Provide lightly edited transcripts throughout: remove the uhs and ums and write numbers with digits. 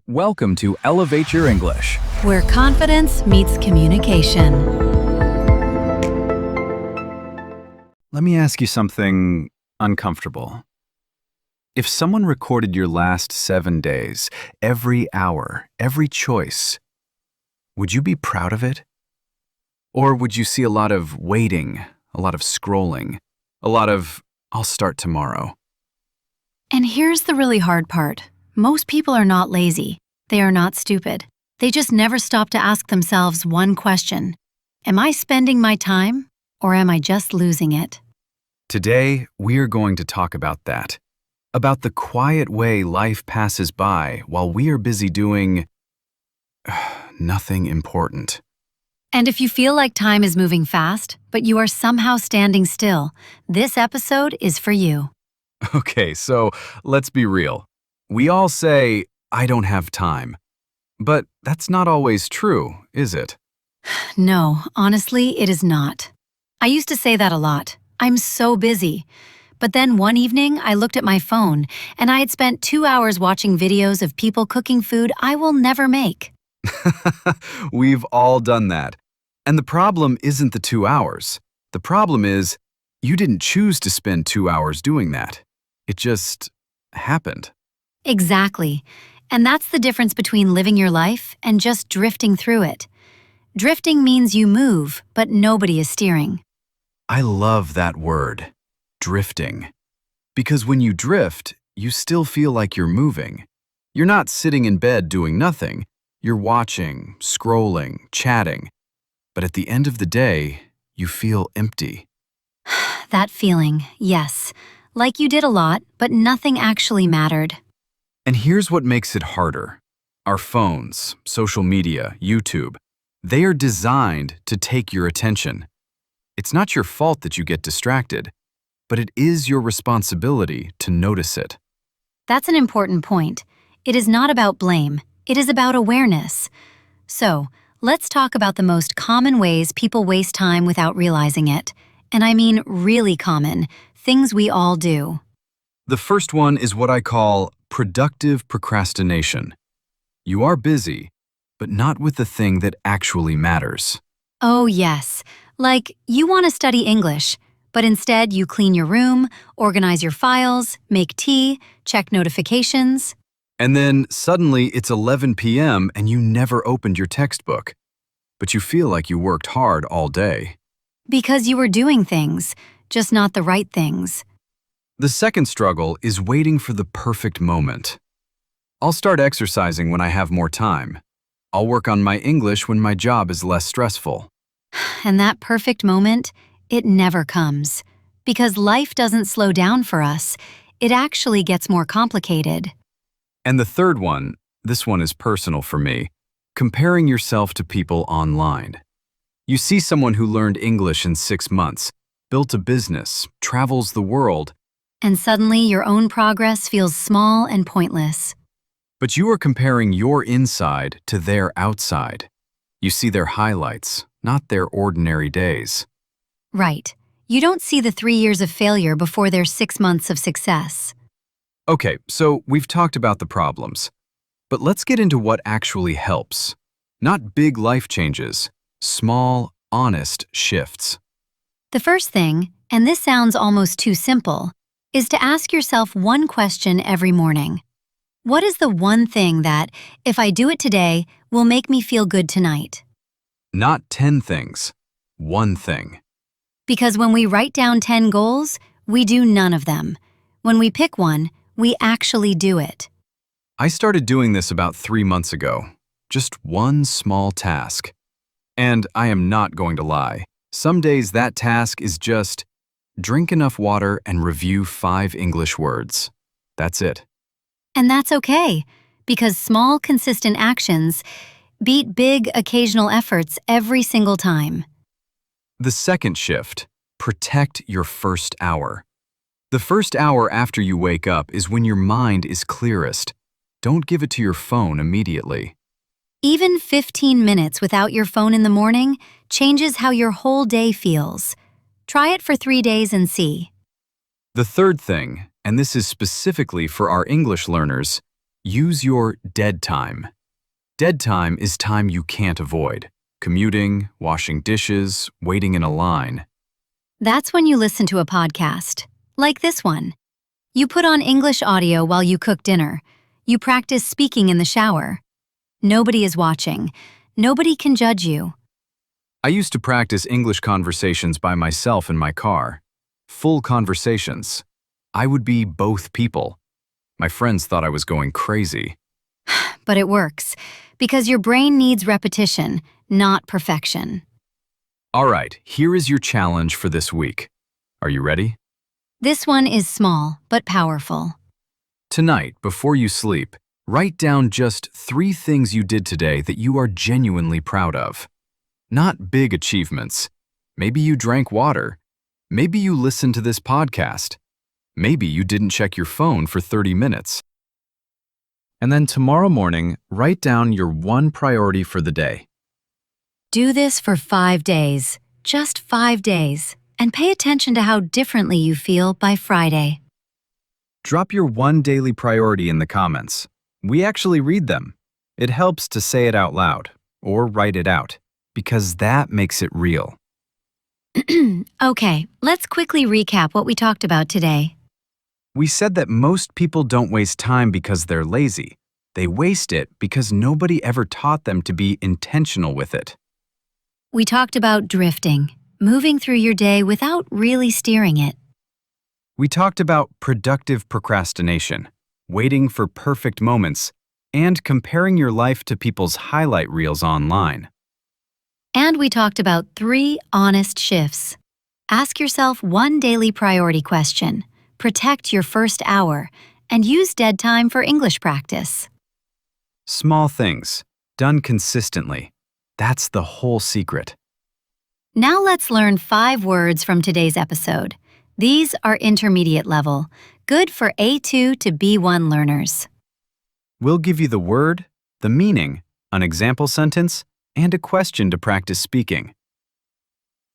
Welcome to Elevate Your English. Where confidence meets communication. Let me ask you something uncomfortable. If someone recorded your last 7 days, every hour, every choice, would you be proud of it? Or would you see a lot of waiting, a lot of scrolling, a lot of, I'll start tomorrow? And here's the really hard part. Most people are not lazy. They are not stupid. They just never stop to ask themselves one question. Am I spending my time, or am I just losing it? Today, we are going to talk about that. About the quiet way life passes by while we are busy doing nothing important. And if you feel like time is moving fast, but you are somehow standing still, this episode is for you. Okay, so let's be real. We all say, I don't have time. But that's not always true, is it? No, honestly, it is not. I used to say that a lot. I'm so busy. But then one evening, I looked at my phone, and I had spent 2 hours watching videos of people cooking food I will never make. We've all done that. And the problem isn't the 2 hours. The problem is, you didn't choose to spend 2 hours doing that. It just happened. Exactly. And that's the difference between living your life and just drifting through it. Drifting means you move, but nobody is steering. I love that word, drifting. Because when you drift, you still feel like you're moving. You're not sitting in bed doing nothing. You're watching, scrolling, chatting. But at the end of the day, you feel empty. That feeling, yes. Like you did a lot, but nothing actually mattered. And here's what makes it harder. Our phones, social media, YouTube, they are designed to take your attention. It's not your fault that you get distracted, but it is your responsibility to notice it. That's an important point. It is not about blame. It is about awareness. So, let's talk about the most common ways people waste time without realizing it. And I mean really common, things we all do. The first one is what I call productive procrastination. You are busy, but not with the thing that actually matters. Oh, yes. Like, you want to study English, but instead you clean your room, organize your files, make tea, check notifications. And then suddenly it's 11 p.m. and you never opened your textbook. But you feel like you worked hard all day. Because you were doing things, just not the right things. The second struggle is waiting for the perfect moment. I'll start exercising when I have more time. I'll work on my English when my job is less stressful. And that perfect moment, it never comes. Because life doesn't slow down for us, it actually gets more complicated. And the third one, this one is personal for me, comparing yourself to people online. You see someone who learned English in 6 months, built a business, travels the world, And suddenly your own progress feels small and pointless. but you are comparing your inside to their outside. You see their highlights, not their ordinary days. Right. You don't see the 3 years of failure before their 6 months of success. Okay, so we've talked about the problems, but let's get into what actually helps. Not big life changes, small, honest shifts. The first thing, and this sounds almost too simple, is to ask yourself one question every morning. What is the one thing that, if I do it today, will make me feel good tonight? Not 10 things, one thing. Because when we write down 10 goals, we do none of them. When we pick one, we actually do it. I started doing this about 3 months ago. Just one small task. And I am not going to lie. Some days that task is just drink enough water and review 5 English words. That's it. And that's okay, because small, consistent actions beat big, occasional efforts every single time. The second shift, protect your first hour. The first hour after you wake up is when your mind is clearest. Don't give it to your phone immediately. Even 15 minutes without your phone in the morning changes how your whole day feels. Try it for 3 days and see. The third thing, and this is specifically for our English learners, Use your dead time. Dead time is time you can't avoid. Commuting, washing dishes, waiting in a line. That's when you listen to a podcast, like this one. You put on English audio while you cook dinner. You practice speaking in the shower. Nobody is watching. Nobody can judge you. I used to practice English conversations by myself in my car. Full conversations. I would be both people. My friends thought I was going crazy. But it works, because your brain needs repetition, not perfection. All right, here is your challenge for this week. Are you ready? This one is small, but powerful. Tonight, before you sleep, write down just 3 things you did today that you are genuinely proud of. Not big achievements. Maybe you drank water. Maybe you listened to this podcast. Maybe you didn't check your phone for 30 minutes. And then tomorrow morning, write down your one priority for the day. Do this for 5 days, just 5 days, and pay attention to how differently you feel by Friday. Drop your one daily priority in the comments. We actually read them. It helps to say it out loud or write it out, because that makes it real. Okay, let's quickly recap what we talked about today. We said that most people don't waste time because they're lazy. They waste it because nobody ever taught them to be intentional with it. We talked about drifting, moving through your day without really steering it. We talked about productive procrastination, waiting for perfect moments, and comparing your life to people's highlight reels online. And we talked about 3 honest shifts. Ask yourself one daily priority question, protect your first hour, and use dead time for English practice. Small things, done consistently. That's the whole secret. Now let's learn 5 words from today's episode. These are intermediate level, good for A2 to B1 learners. We'll give you the word, the meaning, an example sentence, and a question to practice speaking.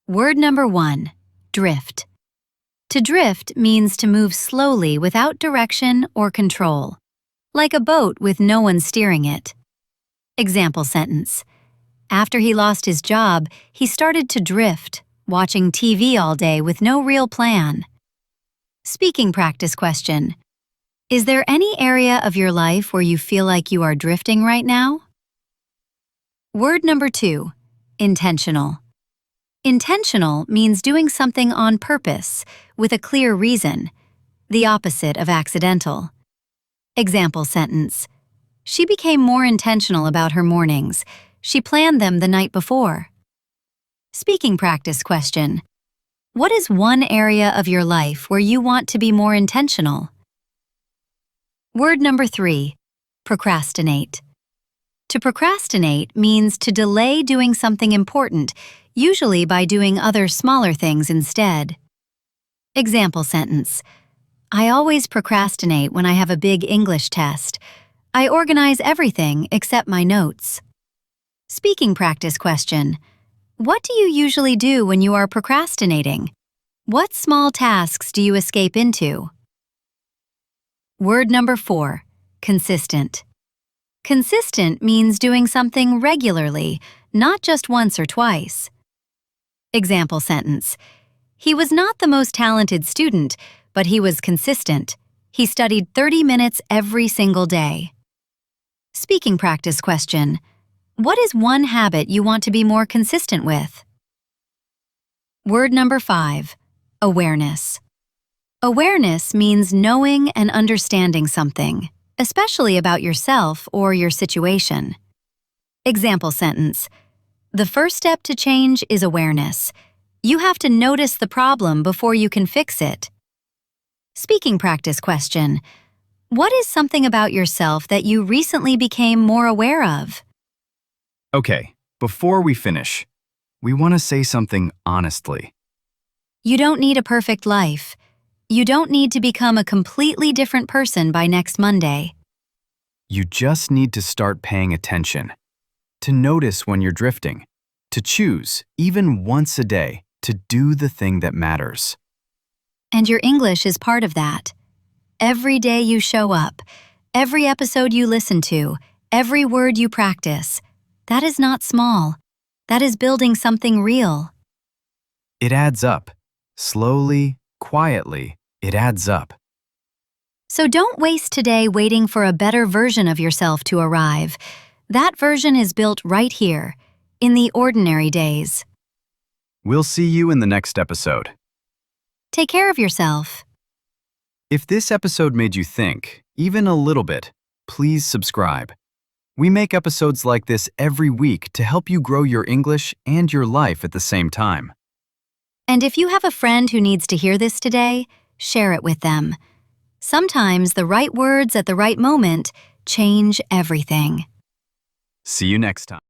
Word number 1, drift. To drift means to move slowly without direction or control, like a boat with no one steering it. Example sentence. After he lost his job, he started to drift, watching TV all day with no real plan. Speaking practice question. Is there any area of your life where you feel like you are drifting right now? Word number 2, intentional. Intentional means doing something on purpose, with a clear reason, the opposite of accidental. Example sentence. She became more intentional about her mornings. She planned them the night before. Speaking practice question. What is one area of your life where you want to be more intentional? Word number 3, procrastinate. To procrastinate means to delay doing something important, usually by doing other smaller things instead. Example sentence. I always procrastinate when I have a big English test. I organize everything except my notes. Speaking practice question. What do you usually do when you are procrastinating? What small tasks do you escape into? Word number 4, consistent. Consistent means doing something regularly, not just once or twice. Example sentence. He was not the most talented student, but he was consistent. He studied 30 minutes every single day. Speaking practice question. What is one habit you want to be more consistent with? Word number 5, awareness. Awareness means knowing and understanding something, especially about yourself or your situation. Example sentence. The first step to change is awareness. You have to notice the problem before you can fix it. Speaking practice question. What is something about yourself that you recently became more aware of? Okay, before we finish, we want to say something honestly. You don't need a perfect life. You don't need to become a completely different person by next Monday. You just need to start paying attention, to notice when you're drifting, to choose, even once a day, to do the thing that matters. And your English is part of that. Every day you show up, Every episode you listen to, every word you practice, that is not small. That is building something real. It adds up. Slowly, quietly, it adds up. So don't waste today waiting for a better version of yourself to arrive. That version is built right here, in the ordinary days. We'll see you in the next episode. Take care of yourself. If this episode made you think, even a little bit, please subscribe. We make episodes like this every week to help you grow your English and your life at the same time. And if you have a friend who needs to hear this today, share it with them. Sometimes the right words at the right moment change everything. See you next time.